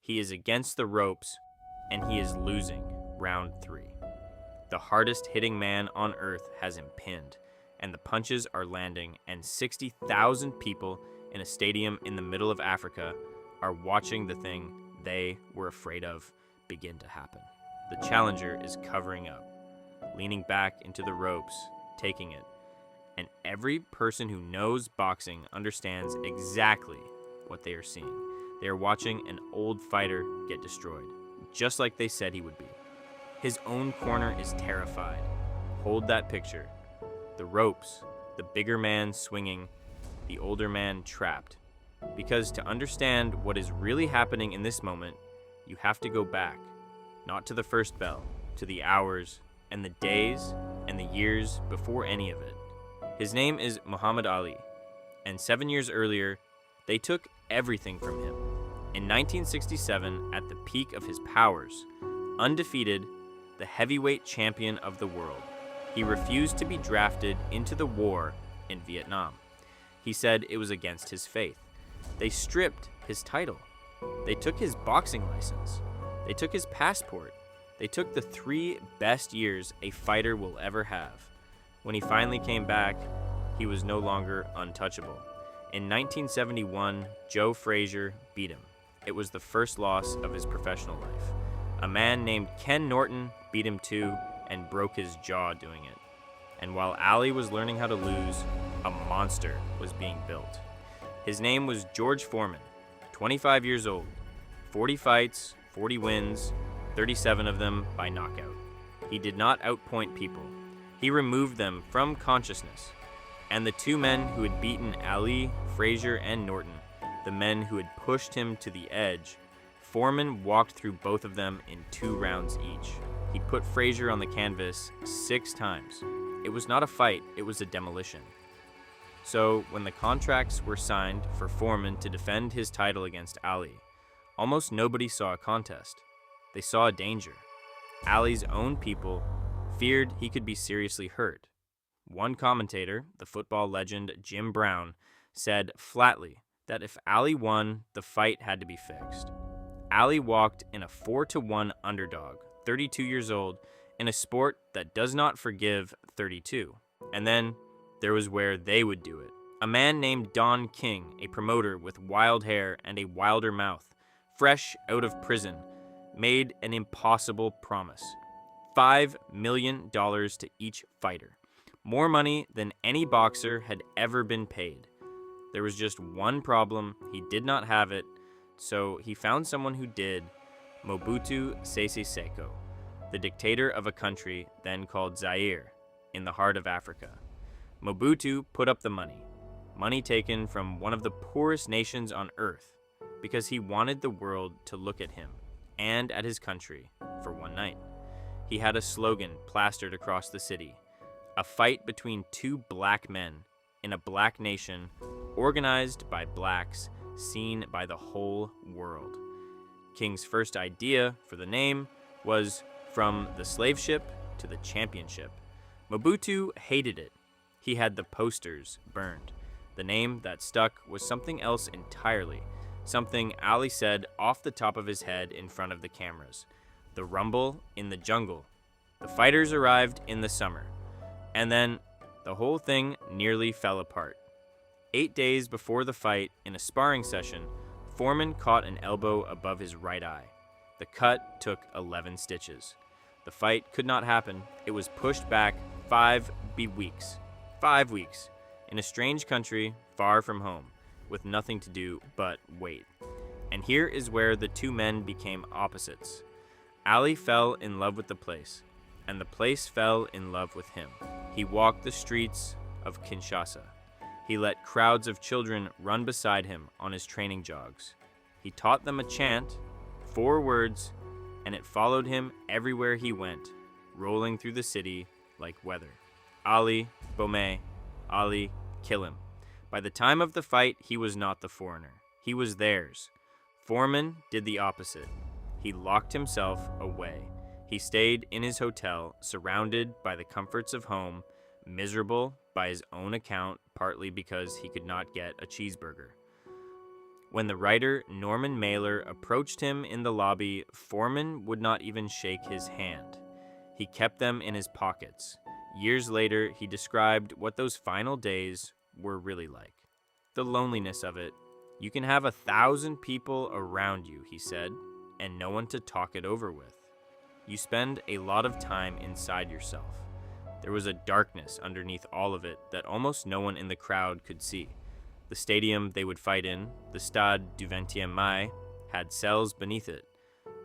He is against the ropes, and he is losing round 3. The hardest hitting man on earth has him pinned, and the punches are landing, and 60,000 people in a stadium in the middle of Africa are watching the thing they were afraid of begin to happen. The challenger is covering up, leaning back into the ropes, taking it. And every person who knows boxing understands exactly what they are seeing. They are watching an old fighter get destroyed, just like they said he would be. His own corner is terrified. Hold that picture. The ropes, the bigger man swinging, the older man trapped. Because to understand what is really happening in this moment, you have to go back, not to the first bell, to the hours and the days and the years before any of it. His name is Muhammad Ali, and 7 years earlier, they took everything from him. In 1967, at the peak of his powers, undefeated, the heavyweight champion of the world, he refused to be drafted into the war in Vietnam. He said it was against his faith. They stripped his title. They took his boxing license. They took his passport. They took the 3 best years a fighter will ever have. When he finally came back, he was no longer untouchable. In 1971, Joe Frazier beat him. It was the first loss of his professional life. A man named Ken Norton beat him too and broke his jaw doing it. And while Ali was learning how to lose, a monster was being built. His name was George Foreman, 25 years old, 40 fights, 40 wins, 37 of them by knockout. He did not outpoint people. He removed them from consciousness. And the 2 men who had beaten Ali, Frazier, and Norton, the men who had pushed him to the edge, Foreman walked through both of them in 2 rounds each. He put Frazier on the canvas 6 times. It was not a fight, it was a demolition. So when the contracts were signed for Foreman to defend his title against Ali, almost nobody saw a contest. They saw a danger. Ali's own people feared he could be seriously hurt. One commentator, the football legend Jim Brown, said flatly that if Ali won, the fight had to be fixed. Ali walked in a 4-1 underdog, 32 years old, in a sport that does not forgive 32. And then there was where they would do it. A man named Don King, a promoter with wild hair and a wilder mouth, fresh out of prison, made an impossible promise. $5 million to each fighter. More money than any boxer had ever been paid. There was just one problem: he did not have it, so he found someone who did, Mobutu Sese Seko, the dictator of a country then called Zaire, in the heart of Africa. Mobutu put up the money taken from one of the poorest nations on earth, because he wanted the world to look at him and at his country for one night. He had a slogan plastered across the city: a fight between 2 black men in a black nation, organized by blacks, seen by the whole world. King's first idea for the name was from the slave ship to the championship. Mobutu hated it. He had the posters burned. The name that stuck was something else entirely, something Ali said off the top of his head in front of the cameras: the rumble in the jungle. The fighters arrived in the summer, and then the whole thing nearly fell apart. 8 days before the fight, in a sparring session, Foreman caught an elbow above his right eye. The cut took 11 stitches. The fight could not happen. It was pushed back 5 weeks. 5 weeks, in a strange country, far from home, with nothing to do but wait. And here is where the 2 men became opposites. Ali fell in love with the place, and the place fell in love with him. He walked the streets of Kinshasa. He let crowds of children run beside him on his training jogs. He taught them a chant, 4 words, and it followed him everywhere he went, rolling through the city like weather. Ali, Bomé, Ali, kill him. By the time of the fight, he was not the foreigner. He was theirs. Foreman did the opposite. He locked himself away. He stayed in his hotel, surrounded by the comforts of home, miserable by his own account, partly because he could not get a cheeseburger. When the writer Norman Mailer approached him in the lobby, Foreman would not even shake his hand. He kept them in his pockets. Years later, he described what those final days were really like. The loneliness of it. You can have 1,000 people around you, he said, and no one to talk it over with. You spend a lot of time inside yourself. There was a darkness underneath all of it that almost no one in the crowd could see. The stadium they would fight in, the Stade du 20e Mai, had cells beneath it.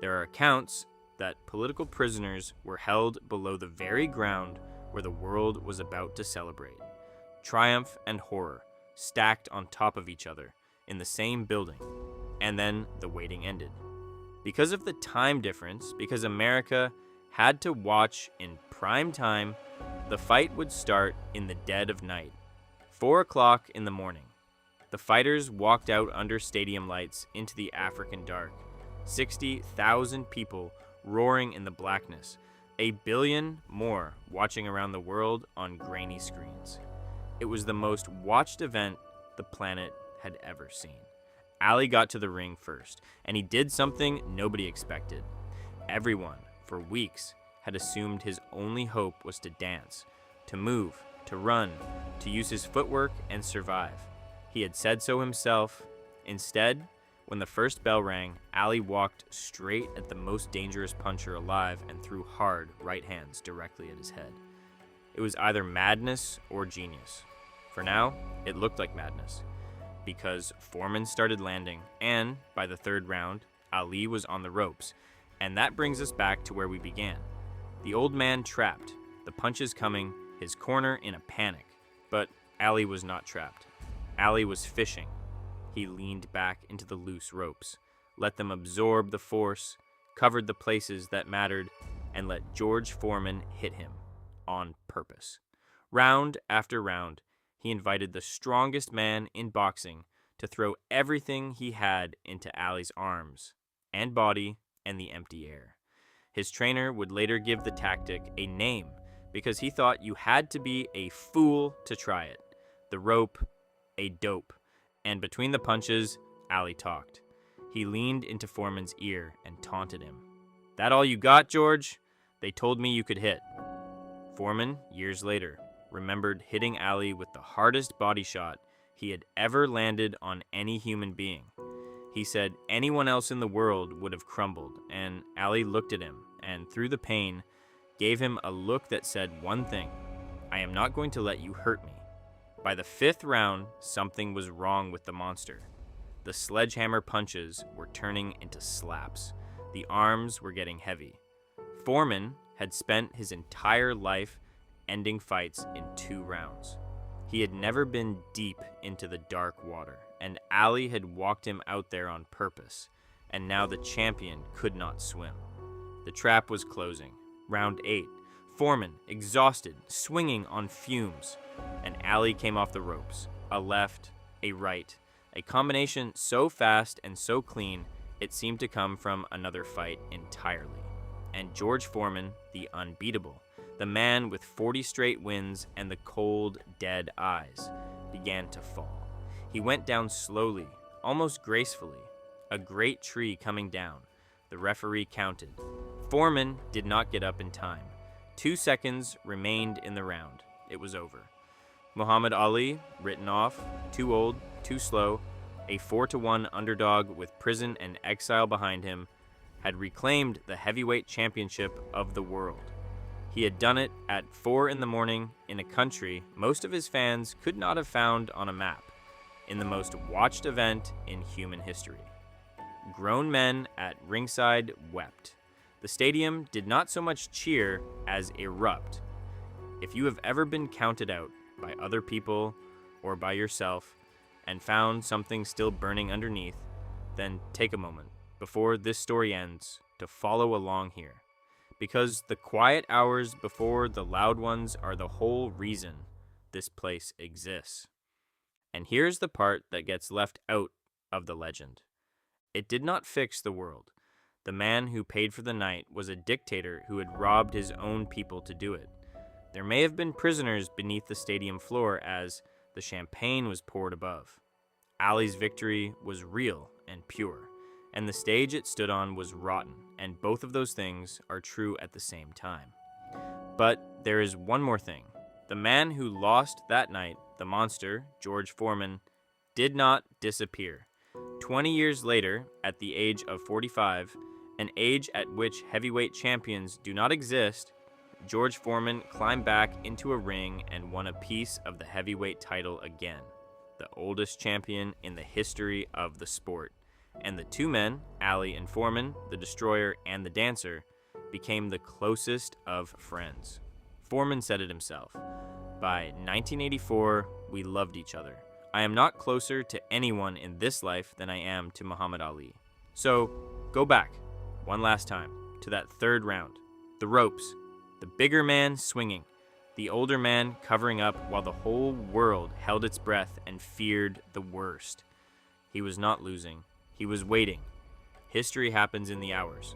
There are accounts that political prisoners were held below the very ground where the world was about to celebrate. Triumph and horror, stacked on top of each other, in the same building. And then the waiting ended. Because of the time difference, because America had to watch in prime time, the fight would start in the dead of night, 4 o'clock in the morning. The fighters walked out under stadium lights into the African dark. 60,000 people roaring in the blackness. 1 billion more watching around the world on grainy screens. It was the most watched event the planet had ever seen. Ali got to the ring first, and he did something nobody expected. Everyone, for weeks, had assumed his only hope was to dance, to move, to run, to use his footwork and survive. He had said so himself. Instead, when the first bell rang, Ali walked straight at the most dangerous puncher alive and threw hard right hands directly at his head. It was either madness or genius. For now, it looked like madness, because Foreman started landing, and by the third round, Ali was on the ropes. And that brings us back to where we began. The old man trapped, the punches coming, his corner in a panic. But Ali was not trapped. Ali was fishing. He leaned back into the loose ropes, let them absorb the force, covered the places that mattered, and let George Foreman hit him on purpose. Round after round, he invited the strongest man in boxing to throw everything he had into Ali's arms and body and the empty air. His trainer would later give the tactic a name because he thought you had to be a fool to try it. The rope, a dope. And between the punches, Ali talked. He leaned into Foreman's ear and taunted him. "That all you got, George? They told me you could hit." Foreman, years later, remembered hitting Ali with the hardest body shot he had ever landed on any human being. He said anyone else in the world would have crumbled, and Ali looked at him and, through the pain, gave him a look that said one thing: "I am not going to let you hurt me." By the 5th round, something was wrong with the monster. The sledgehammer punches were turning into slaps. The arms were getting heavy. Foreman had spent his entire life ending fights in 2 rounds. He had never been deep into the dark water, and Ali had walked him out there on purpose, and now the champion could not swim. The trap was closing. Round 8. Foreman, exhausted, swinging on fumes, and Ali came off the ropes. A left, a right, a combination so fast and so clean, it seemed to come from another fight entirely. And George Foreman, the unbeatable, the man with 40 straight wins and the cold, dead eyes, began to fall. He went down slowly, almost gracefully, a great tree coming down. The referee counted. Foreman did not get up in time. 2 seconds remained in the round. It was over. Muhammad Ali, written off, too old, too slow, a 4-1 underdog with prison and exile behind him, had reclaimed the heavyweight championship of the world. He had done it at 4 in the morning in a country most of his fans could not have found on a map, in the most watched event in human history. Grown men at ringside wept. The stadium did not so much cheer as erupt. If you have ever been counted out by other people or by yourself and found something still burning underneath, then take a moment before this story ends to follow along here. Because the quiet hours before the loud ones are the whole reason this place exists. And here's the part that gets left out of the legend. It did not fix the world. The man who paid for the night was a dictator who had robbed his own people to do it. There may have been prisoners beneath the stadium floor as the champagne was poured above. Ali's victory was real and pure, and the stage it stood on was rotten, and both of those things are true at the same time. But there is one more thing. The man who lost that night, the monster, George Foreman, did not disappear. 20 years later, at the age of 45, an age at which heavyweight champions do not exist, George Foreman climbed back into a ring and won a piece of the heavyweight title again, the oldest champion in the history of the sport. And the two men, Ali and Foreman, the destroyer and the dancer, became the closest of friends. Foreman said it himself. By 1984, we loved each other. I am not closer to anyone in this life than I am to Muhammad Ali. So, go back, one last time, to that third round. The ropes, the bigger man swinging, the older man covering up while the whole world held its breath and feared the worst. He was not losing. He was waiting. History happens in the hours.